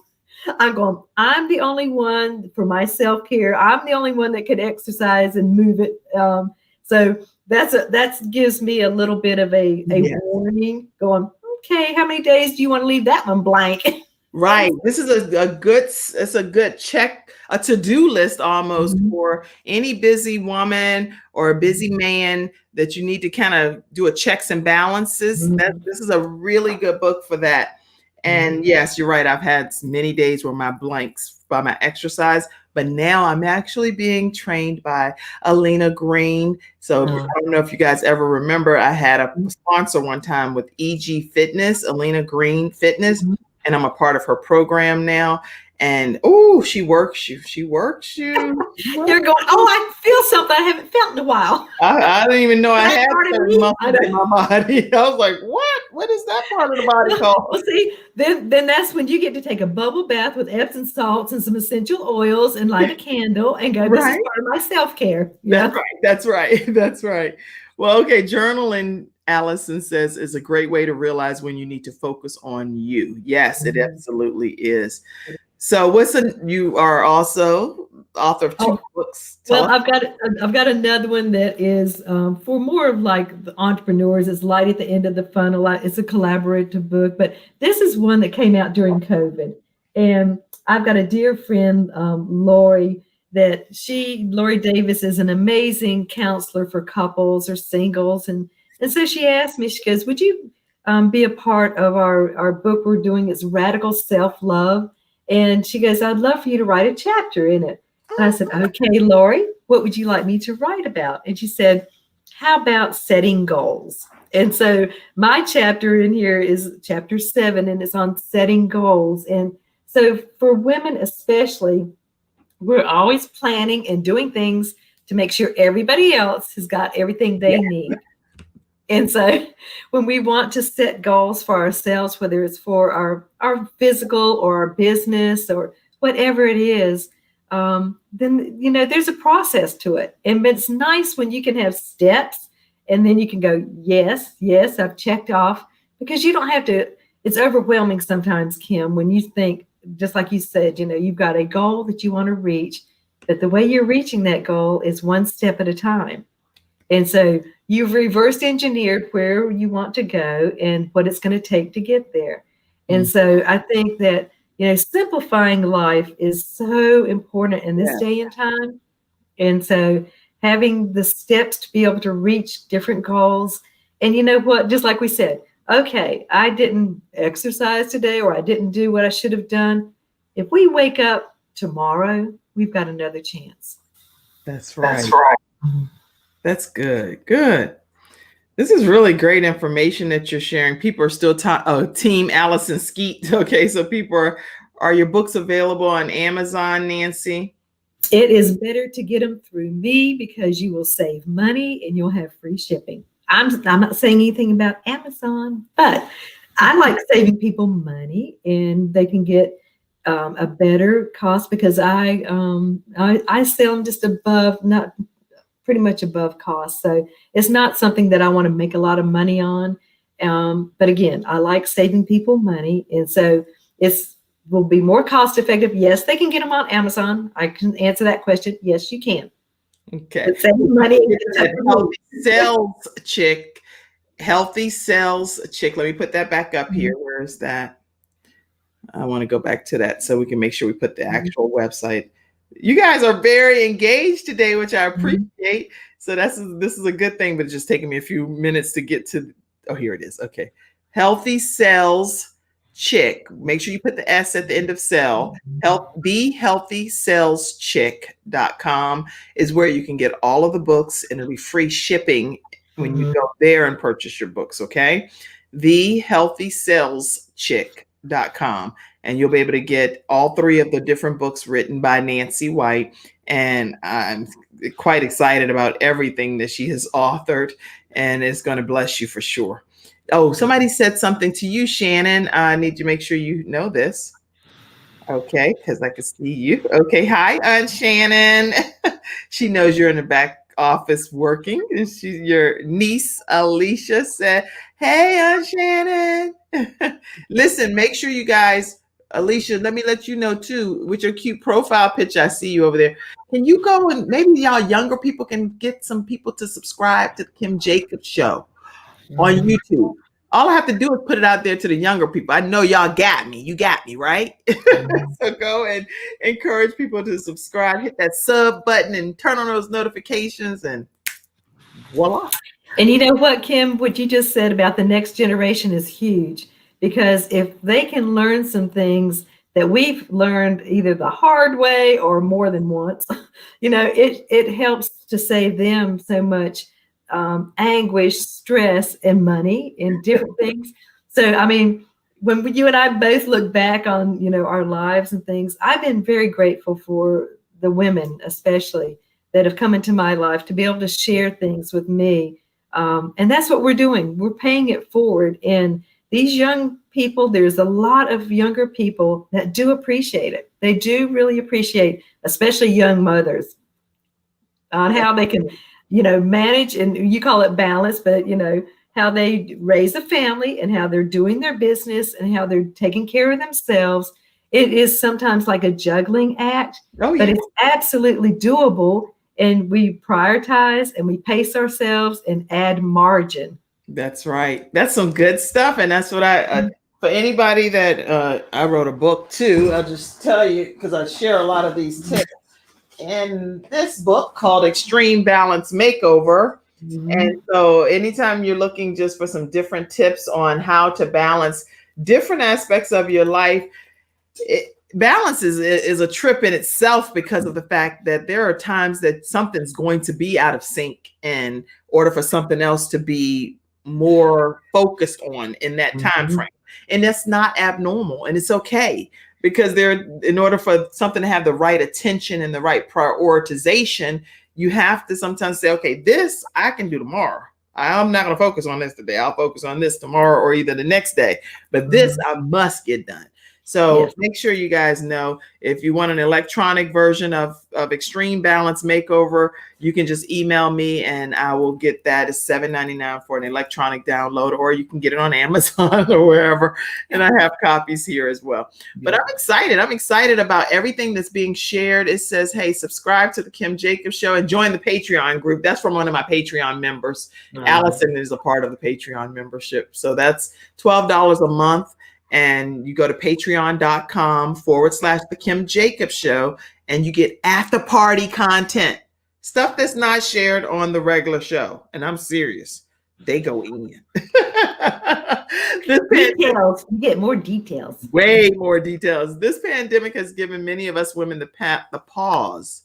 I'm the only one for my self-care. I'm the only one that could exercise and move it. So that gives me a little bit of a warning, going, okay, how many days do you want to leave that one blank? Right. This is a good check, a to-do list almost for any busy woman or a busy man that you need to kind of do a checks and balances. This is a really good book for that. And yes, you're right. I've had many days where my blanks by my exercise, but now I'm actually being trained by Alina Green. So I don't know if you guys ever remember, I had a sponsor one time with EG Fitness, Alina Green Fitness. And I'm a part of her program now. And she works you. She works you. You're going, I feel something I haven't felt in a while. I didn't even know I had certain muscles in my body. I was like, what? What is that part of the body called? Well, see, then that's when you get to take a bubble bath with Epsom salts and some essential oils and light a candle and go, this is part of my self-care. Yeah. That's right. Well, okay, journaling, Allison says, is a great way to realize when you need to focus on you. Yes, it absolutely is. So you are also author of 2 books. Well, I've got another one that is for more of like the entrepreneurs. It's Light at the End of the Funnel. It's a collaborative book, but this is one that came out during COVID. And I've got a dear friend, Lori Davis is an amazing counselor for couples or singles. And so she asked me, she goes, would you be a part of our book we're doing? It's Radical Self-Love. And she goes, I'd love for you to write a chapter in it. And I said, okay, Lori, what would you like me to write about? And she said, how about setting goals? And so my chapter in here is chapter 7, and it's on setting goals. And so for women especially, we're always planning and doing things to make sure everybody else has got everything they need. And so when we want to set goals for ourselves, whether it's for our physical or our business or whatever it is, then, there's a process to it. And it's nice when you can have steps and then you can go, yes, I've checked off, because you don't have to. It's overwhelming sometimes, Kim, when you think, just like you said, you've got a goal that you want to reach, but the way you're reaching that goal is one step at a time. And so you've reverse engineered where you want to go and what it's going to take to get there. And so I think that, simplifying life is so important in this day and time. And so having the steps to be able to reach different goals. And you know what, just like we said, okay, I didn't exercise today, or I didn't do what I should have done. If we wake up tomorrow, we've got another chance. That's right. That's good. Good. This is really great information that you're sharing. People are still Team Allison Skeet. Okay, so people are your books available on Amazon, Nancy? It is better to get them through me because you will save money and you'll have free shipping. I'm not saying anything about Amazon, but I like saving people money, and they can get a better cost because I sell them just above, not pretty much above cost. So it's not something that I want to make a lot of money on. But again, I like saving people money. And so will be more cost effective. Yes, they can get them on Amazon. I can answer that question. Yes, you can. Okay. Saving money. Healthy Cells Chick. Let me put that back up here. Where is that? I want to go back to that so we can make sure we put the actual website. You guys are very engaged today, which I appreciate. So this is a good thing, but it's just taking me a few minutes to get to. Oh, here it is. Okay. Healthy Cells Chick. Make sure you put the S at the end of cell. BeHealthyCellsChick.com is where you can get all of the books, and it'll be free shipping when you go there and purchase your books. Okay. BeHealthyCellsChick.com. And you'll be able to get all 3 of the different books written by Nancy White. And I'm quite excited about everything that she has authored, and it's going to bless you for sure. Oh, somebody said something to you, Shannon. I need to make sure you know this. Okay, because I can see you. Okay, hi, Aunt Shannon. She knows you're in the back office working. And your niece, Alicia, said, hey, Aunt Shannon. Listen, make sure you guys, Alicia, let me let you know too, with your cute profile picture, I see you over there. Can you go and maybe y'all younger people can get some people to subscribe to the Kim Jacobs Show on YouTube? All I have to do is put it out there to the younger people. I know y'all got me. You got me, right? So go and encourage people to subscribe, hit that sub button and turn on those notifications, and voila. And you know what, Kim, what you just said about the next generation is huge, because if they can learn some things that we've learned either the hard way or more than once, it helps to save them so much anguish, stress, and money and different things. So, I mean, when you and I both look back on, our lives and things, I've been very grateful for the women, especially, that have come into my life to be able to share things with me. And that's what we're doing. We're paying it forward. And these young people, there's a lot of younger people that do appreciate it. They do really appreciate, especially young mothers, on how they can, manage, and you call it balance, but, how they raise a family and how they're doing their business and how they're taking care of themselves. It is sometimes like a juggling act, but it's absolutely doable. And we prioritize and we pace ourselves and add margin. That's right. That's some good stuff. And that's what for anybody that I wrote a book too, I'll just tell you, because I share a lot of these tips in this book called Extreme Balance Makeover. And so anytime you're looking just for some different tips on how to balance different aspects of your life, balance is a trip in itself because of the fact that there are times that something's going to be out of sync in order for something else to be more focused on in that time frame. And that's not abnormal, and it's okay, because in order for something to have the right attention and the right prioritization, you have to sometimes say, okay, this I can do tomorrow. I'm not going to focus on this today. I'll focus on this tomorrow or either the next day, but this I must get done. So make sure you guys know, if you want an electronic version of Extreme Balance Makeover, you can just email me and I will get that. It's $7.99 for an electronic download, or you can get it on Amazon or wherever. And I have copies here as well. But I'm excited. I'm excited about everything that's being shared. It says, hey, subscribe to the Kim Jacobs Show and join the Patreon group. That's from one of my Patreon members. Allison is a part of the Patreon membership. So that's $12 a month. And you go to patreon.com/The Kim Jacobs Show, and you get after party content, stuff that's not shared on the regular show. And I'm serious, they go in. Details. You get more details. Way more details. This pandemic has given many of us women the pause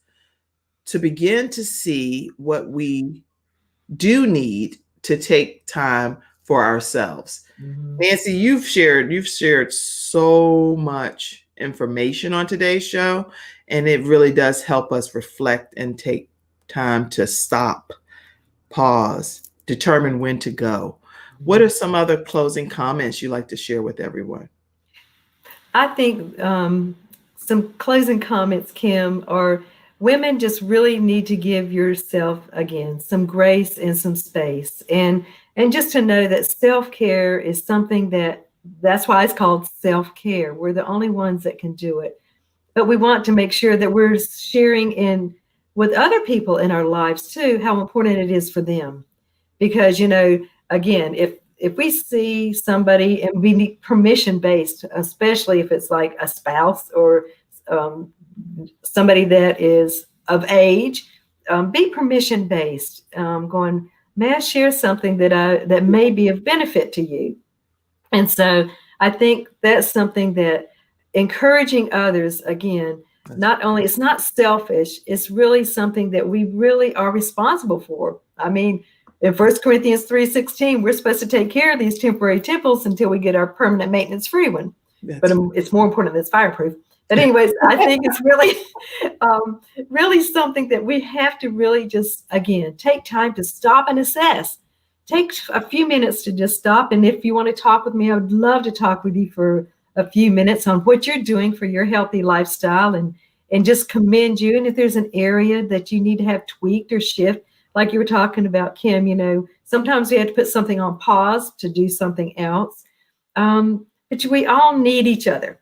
to begin to see what we do need to take time for ourselves. Nancy, you've shared so much information on today's show, and it really does help us reflect and take time to stop, pause, determine when to go. What are some other closing comments you'd like to share with everyone? I think some closing comments, Kim, are women just really need to give yourself, again, some grace and some space. And just to know that self-care is something that's why it's called self-care. We're the only ones that can do it. But we want to make sure that we're sharing with other people in our lives too, how important it is for them. Because, again, if we see somebody, and we need permission-based, especially if it's like a spouse or somebody that is of age, be permission-based, going, may I share something that may be of benefit to you? And so I think that's something that encouraging others, again, not only, it's not selfish, it's really something that we really are responsible for. I mean, in 1 Corinthians 3:16, we're supposed to take care of these temporary temples until we get our permanent maintenance-free one. But it's more important than it's fireproof. But anyways, I think it's really, really something that we have to really just, again, take time to stop and assess. Take a few minutes to just stop. And if you want to talk with me, I would love to talk with you for a few minutes on what you're doing for your healthy lifestyle, and just commend you. And if there's an area that you need to have tweaked or shift, like you were talking about, Kim, sometimes we have to put something on pause to do something else. But we all need each other.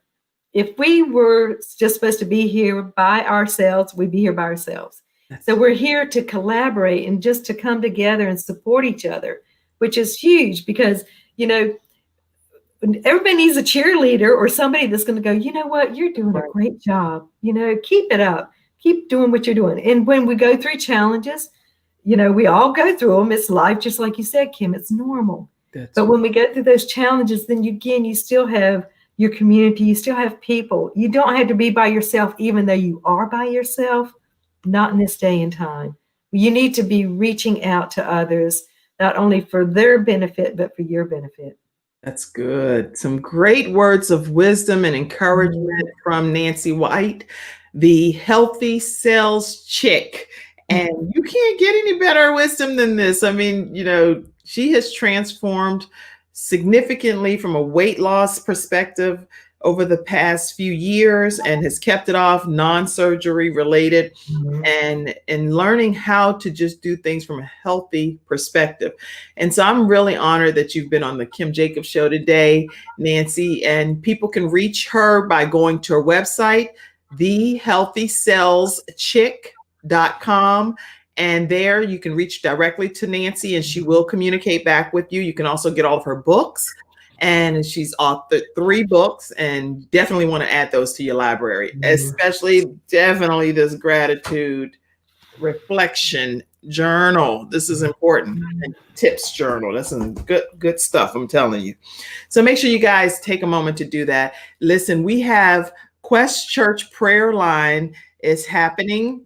If we were just supposed to be here by ourselves, we'd be here by ourselves. So we're here to collaborate and just to come together and support each other, which is huge because, everybody needs a cheerleader or somebody that's going to go, you know what, you're doing a great job. Keep it up. Keep doing what you're doing. And when we go through challenges, we all go through them. It's life, just like you said, Kim, it's normal. But when we go through those challenges, then you still have your community, you still have people. You don't have to be by yourself, even though you are by yourself, not in this day and time. You need to be reaching out to others, not only for their benefit, but for your benefit. That's good. Some great words of wisdom and encouragement from Nancy White, the Healthy Cells Chick. And you can't get any better wisdom than this. I mean, she has transformed significantly from a weight loss perspective over the past few years and has kept it off, non-surgery related, and learning how to just do things from a healthy perspective. And so I'm really honored that you've been on the Kim Jacobs Show today, Nancy, and people can reach her by going to her website, thehealthycellschick.com. And there you can reach directly to Nancy and she will communicate back with you. You can also get all of her books, and she's authored 3 books, and definitely want to add those to your library, especially definitely this gratitude reflection journal. This is important. And tips journal. That's some good stuff, I'm telling you. So make sure you guys take a moment to do that. Listen, we have Quest Church prayer line is happening,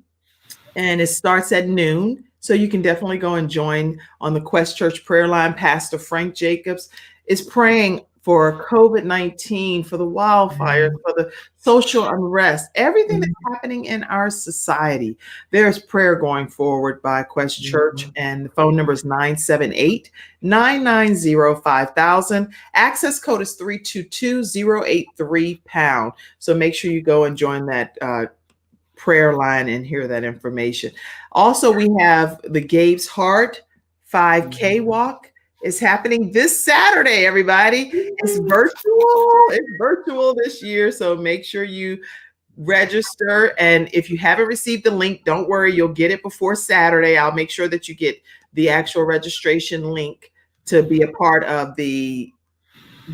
and it starts at noon. So you can definitely go and join on the Quest Church prayer line. Pastor Frank Jacobs is praying for COVID-19, for the wildfires, for the social unrest, everything that's happening in our society. There's prayer going forward by Quest Church, and the phone number is 978-990-5000. Access code is 322083#. So make sure you go and join that prayer line and hear that information. Also, we have the Gabe's Heart 5K walk is happening this Saturday, everybody. It's virtual. It's virtual this year, so make sure you register. And if you haven't received the link, don't worry, you'll get it before Saturday. I'll make sure that you get the actual registration link to be a part of the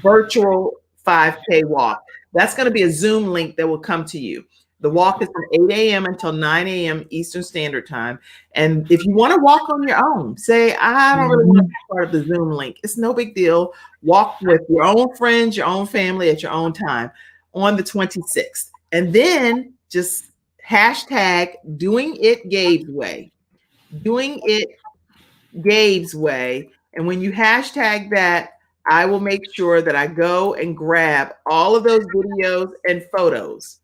virtual 5K walk. That's going to be a Zoom link that will come to you. The walk is from 8 a.m. until 9 a.m. Eastern Standard Time. And if you want to walk on your own, say, I don't really want to be part of the Zoom link. It's no big deal. Walk with your own friends, your own family at your own time on the 26th. And then just hashtag doing it Gabe's way. Doing it Gabe's way. And when you hashtag that, I will make sure that I go and grab all of those videos and photos.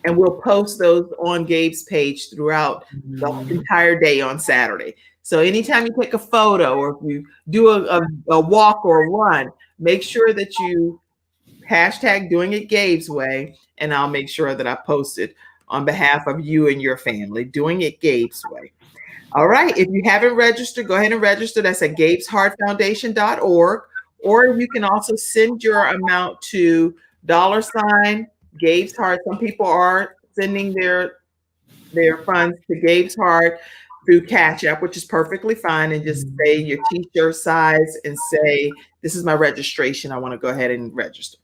And we'll post those on Gabe's page throughout the entire day on Saturday. So anytime you take a photo or if you do a walk or a run, make sure that you hashtag doing it Gabe's way, and I'll make sure that I post it on behalf of you and your family, doing it Gabe's way. All right. If you haven't registered, go ahead and register. That's at Gabe'sHeartFoundation.org. Or you can also send your amount to $ Gabe's Heart. Some people are sending their funds to Gabe's Heart through Cash App, which is perfectly fine. And just say your t-shirt size and say, this is my registration. I want to go ahead and register.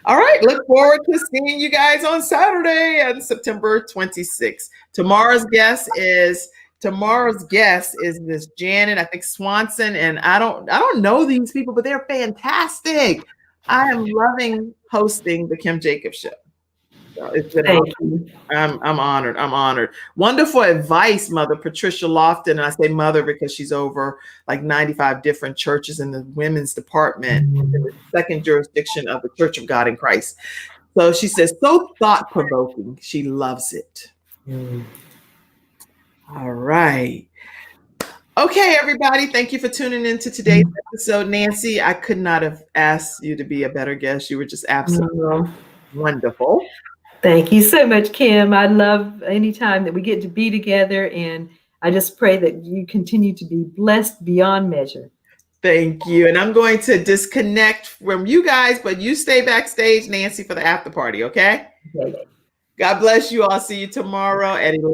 All right. Look forward to seeing you guys on Saturday on September 26th. Tomorrow's guest is Miss Janet, I think Swanson. And I don't know these people, but they're fantastic. I am loving hosting the Kim Jacobs Show. So it's been awesome. I'm honored. I'm honored. Wonderful advice, Mother Patricia Lofton. And I say mother because she's over like 95 different churches in the women's department in the second jurisdiction of the Church of God in Christ. So she says, so thought-provoking. She loves it. All right. Okay, everybody. Thank you for tuning into today's episode. Nancy, I could not have asked you to be a better guest. You were just absolutely wonderful. Thank you so much, Kim. I love any time that we get to be together, and I just pray that you continue to be blessed beyond measure. Thank you. And I'm going to disconnect from you guys, but you stay backstage, Nancy, for the after party, okay? Okay. God bless you. I'll see you tomorrow at 11.